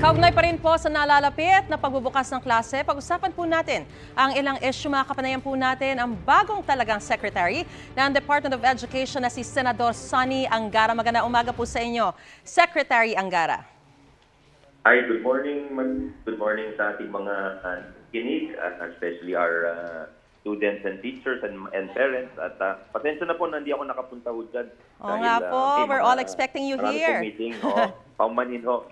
Kaugnay pa rin po sa nalalapit na pagbubukas ng klase, pag-usapan po natin ang ilang issue. Makapanayan po natin ang bagong talagang Secretary ng Department of Education na si Senador Sonny Angara. Magandang umaga po sa inyo, Secretary Angara. Hi, good morning. Good morning sa ating mga kinig, especially our students and teachers and parents. At pasensya na po na hindi ako nakapunta ho dyan. Oo nga po, we're all expecting you here. Meeting. Paumanin po.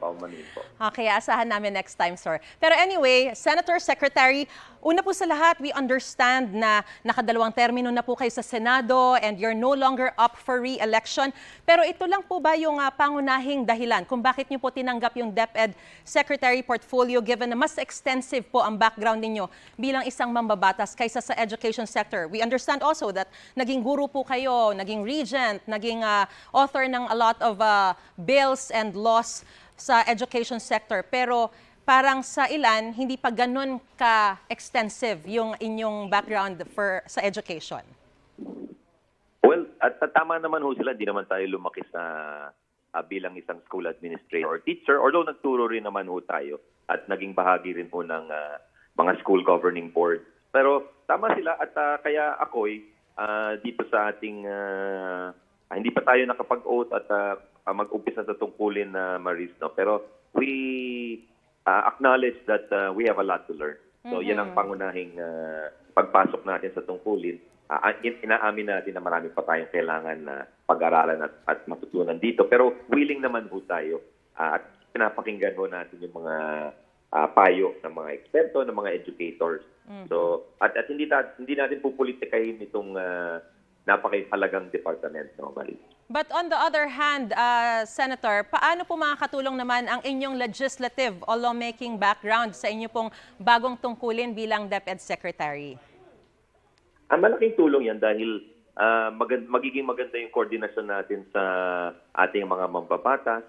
Okay, asahan namin next time, sir. Pero anyway, Senator, Secretary, una po sa lahat, we understand na nakadalawang termino na po kayo sa Senado and you're no longer up for re-election. Pero ito lang po ba yung pangunahing dahilan kung bakit niyo po tinanggap yung DepEd Secretary portfolio given na mas extensive po ang background ninyo bilang isang mambabatas kaysa sa education sector? We understand also that naging guru po kayo, naging regent, naging author ng a lot of bills and laws sa education sector. Pero parang sa ilan, hindi pa ganun ka-extensive yung inyong background sa education. Well, at tama naman ho sila. Hindi naman tayo lumaki sa bilang isang school administrator or teacher. Although nagturo rin naman ho tayo at naging bahagi rin po ng mga school governing board. Pero tama sila at kaya ako'y dito sa ating hindi pa tayo nakapag-oath at mag-umpisa sa tungkulin na Maris, no? Pero we acknowledge that we have a lot to learn. So yan ang pangunahing pagpasok natin sa tungkulin. Inaamin natin na marami pa tayong kailangan na pag-aralan at matutunan dito. Pero willing naman po tayo at pinapakinggan ho natin yung mga payo ng mga eksperto, ng mga educators. So at hindi natin pupolitikahin itong napakahalagang departamento, Maris. But on the other hand, Senator, paano po makakatulong naman ang inyong legislative o lawmaking background sa inyo pong bagong tungkulin bilang DepEd Secretary? Malaking tulong yan dahil magiging maganda yung koordinasyon natin sa ating mga mambabatas,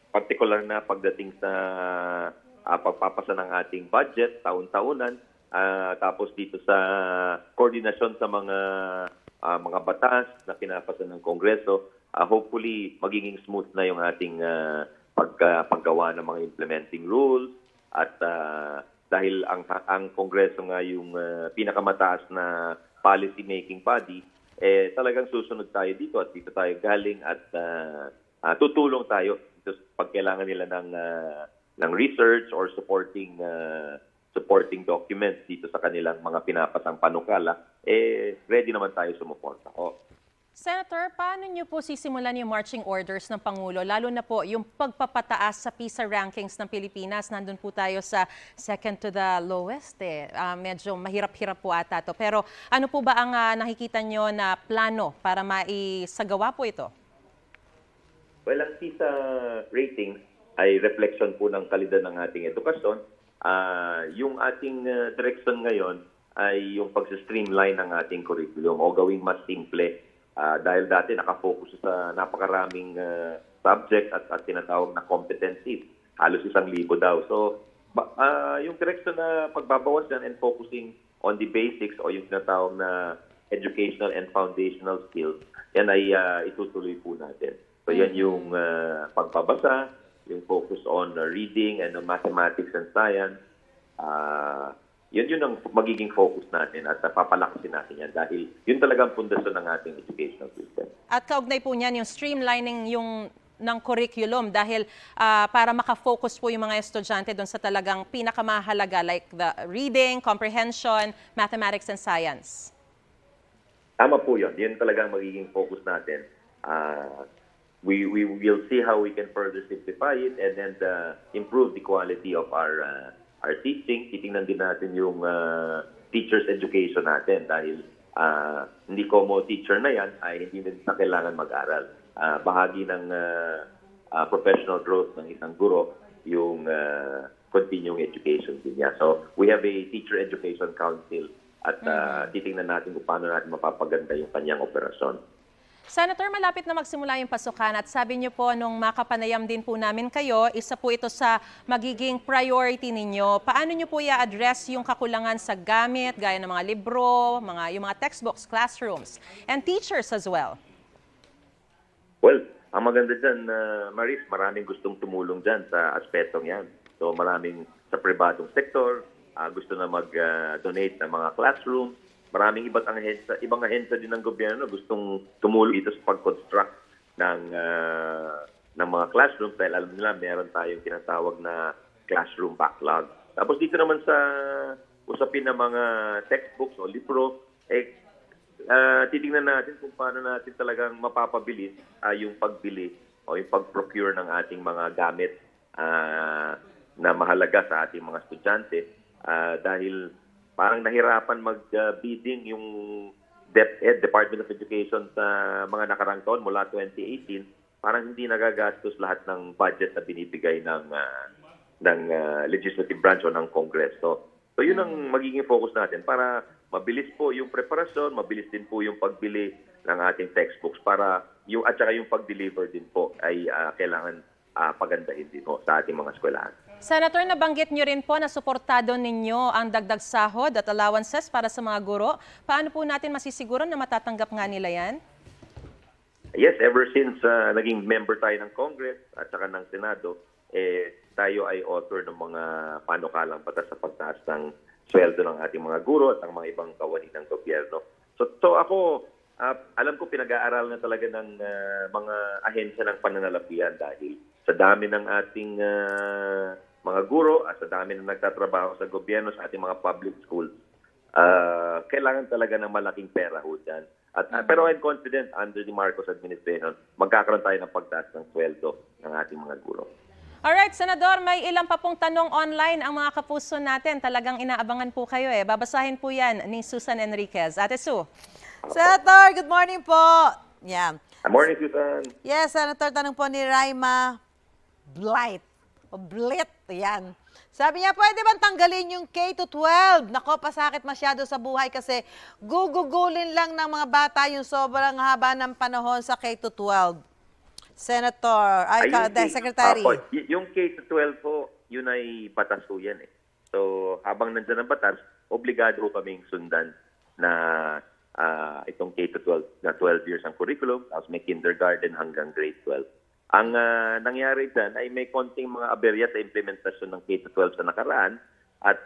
particular na pagdating sa pagpapasa ng ating budget, taon-taonan, tapos dito sa koordinasyon sa mga batas na pinapasa ng Kongreso. Hopefully, magiging smooth na yung ating paggawa ng mga implementing rules at dahil ang Kongreso nga yung pinakamataas na policy-making body, talagang susunod tayo dito at dito tayo galing at tutulong tayo pag kailangan nila ng research or supporting documents dito sa kanilang mga pinapasang panukala, ready naman tayo sumuporta. Senator, paano niyo po sisimulan yung marching orders ng Pangulo? Lalo na po yung pagpapataas sa PISA rankings ng Pilipinas. Nandun po tayo sa second to the lowest. Medyo mahirap-hirap po ata to. Pero ano po ba ang nakikita niyo na plano para maisagawa po ito? Well, ang PISA ratings ay reflection po ng kalidad ng ating edukasyon. Yung ating direction ngayon ay yung pag-streamline ng ating curriculum o gawing mas simple. Dahil dati nakafocus sa napakaraming subject at tinatawag na competencies. Halos 1,000 daw. So, yung direction na pagbabawas yan and focusing on the basics o yung tinatawag na educational and foundational skills, yan ay itutuloy po natin. So, yan yung pagbabasa, yung focus on reading and mathematics and science. Yun ang magiging focus natin at papalakasin natin yan dahil yun talagang pundasyon ng ating educational system. At kaugnay po niyan yung streamlining ng curriculum dahil para makafocus po yung mga estudyante doon sa talagang pinakamahalaga like the reading, comprehension, mathematics and science. Tama po yun. Yun talagang magiging focus natin. We will see how we can further simplify it and then improve the quality of our teaching. Titingnan din natin yung teacher's education natin dahil hindi ko mo teacher na yan ay hindi na kailangan mag-aral. Bahagi ng professional growth ng isang guro yung continuing education din niya. So we have a teacher education council at titingnan natin kung paano natin mapapaganda yung kanyang operasyon. Senator, malapit na magsimula yung pasukan at sabi niyo po nung makapanayam din po namin kayo, isa po ito sa magiging priority ninyo. Paano niyo po i-address yung kakulangan sa gamit, gaya ng mga libro, yung mga textbooks, classrooms, and teachers as well? Well, ang maganda dyan, Maris, maraming gustong tumulong dyan sa aspetong yan. So maraming sa pribadong sektor, gusto na mag-donate ng mga classroom. Maraming ibang ahensya din ng gobyerno gustong tumulong dito sa pag-construct ng mga classroom dahil alam nila meron tayong tinatawag na classroom backlog. Tapos dito naman sa usapin ng mga textbooks o libro, titingnan natin kung paano natin talagang mapapabilis yung pagbili o yung pag-procure ng ating mga gamit na mahalaga sa ating mga estudyante dahil parang nahirapan mag-bidding yung DepEd, Department of Education sa mga nakarang taon mula 2018, parang hindi nagagastos lahat ng budget na binibigay ng legislative branch o ng Congress. So yun ang magiging focus natin para mabilis po yung preparasyon, mabilis din po yung pagbili ng ating textbooks para at saka yung pag-deliver din po ay kailangan pagandahin din po sa ating mga eskwelahan. Senator, nabanggit niyo rin po na suportado ninyo ang dagdag sahod at allowances para sa mga guro. Paano po natin masisiguran na matatanggap nga nila yan? Yes, ever since naging member tayo ng Congress at saka ng Senado, tayo ay author ng mga panukalang batas sa pagtaas ng sweldo ng ating mga guro at ang mga ibang kawani ng gobyerno. So ako, alam ko pinag-aaral na talaga ng mga ahensya ng pananalapihan dahil sa dami ng ating mga guro at sa dami ng nagtatrabaho sa gobyerno sa ating mga public schools, kailangan talaga ng malaking pera ho dyan. Pero I'm confident under the Marcos administration, magkakaroon tayo ng pagtaas ng sweldo ng ating mga guro. Alright, Senador, may ilang pa pong tanong online ang mga kapuso natin. Talagang inaabangan po kayo eh. Babasahin po yan ni Susan Enriquez. Ate Sue. Senator, good morning po. Yeah. Good morning, Susan. Yes, Senator, tanong po ni Raima Blight. O Blit, yan. Sabi niya, pwede bang tanggalin yung K-12? Nako, pasakit masyado sa buhay kasi gugugulin lang ng mga bata yung sobrang haba ng panahon sa K-12. Senator, Secretary. Yung K-12 po, yun ay batas po yan eh. So, habang nandyan ang batas, obligado po kaming sundan na itong K-12 na 12 years ang curriculum, tapos may kindergarten hanggang grade 12. Ang nangyari dyan ay may konting mga aberya sa implementasyon ng K-12 sa nakaraan at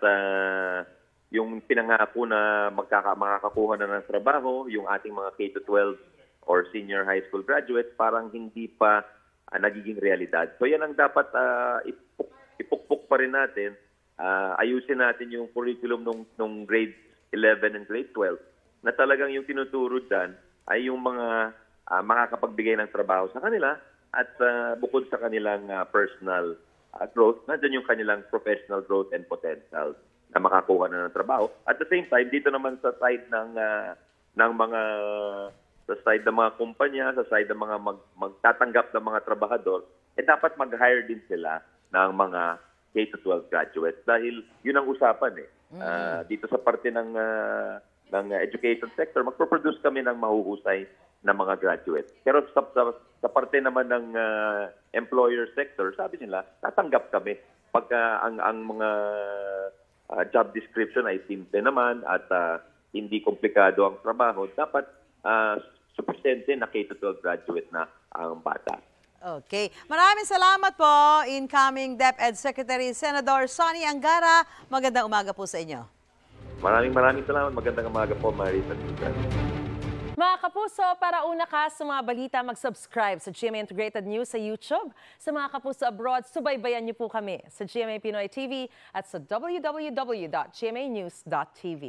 yung pinangako na makakakuha na ng trabaho, yung ating mga K-12 or senior high school graduates, parang hindi pa nagiging realidad. So yan ang dapat ipukpok pa rin natin. Ayusin natin yung curriculum nung grade 11 and grade 12 na talagang yung tinuturo dyan ay yung mga makakapagbigay ng trabaho sa kanila at bukod sa kanilang personal growth, nandiyan yung kanilang professional growth and potential na makakuha na ng trabaho. At the same time, dito naman sa side ng mga kumpanya, sa side ng mga magtatanggap ng mga trabahador, dapat mag-hire din sila ng mga K-12 graduates dahil yun ang usapan eh. Dito sa parte ng education sector, magpo-produce kami ng mahuhusay na mga graduates. Pero sa parte naman ng employer sector, sabi nila, tatanggap kami pagka ang mga job description ay simple naman at hindi komplikado ang trabaho, dapat suficiente na K-12 graduate na ang bata. Okay. Maraming salamat po, incoming DepEd Secretary Senador Sonny Angara. Magandang umaga po sa inyo. Maraming salamat. Magandang umaga po, Marisa. Mga kapuso, para una ka sa mga balita, mag-subscribe sa GMA Integrated News sa YouTube. Sa mga kapuso abroad, subaybayan niyo po kami sa GMA Pinoy TV at sa www.gmanews.tv.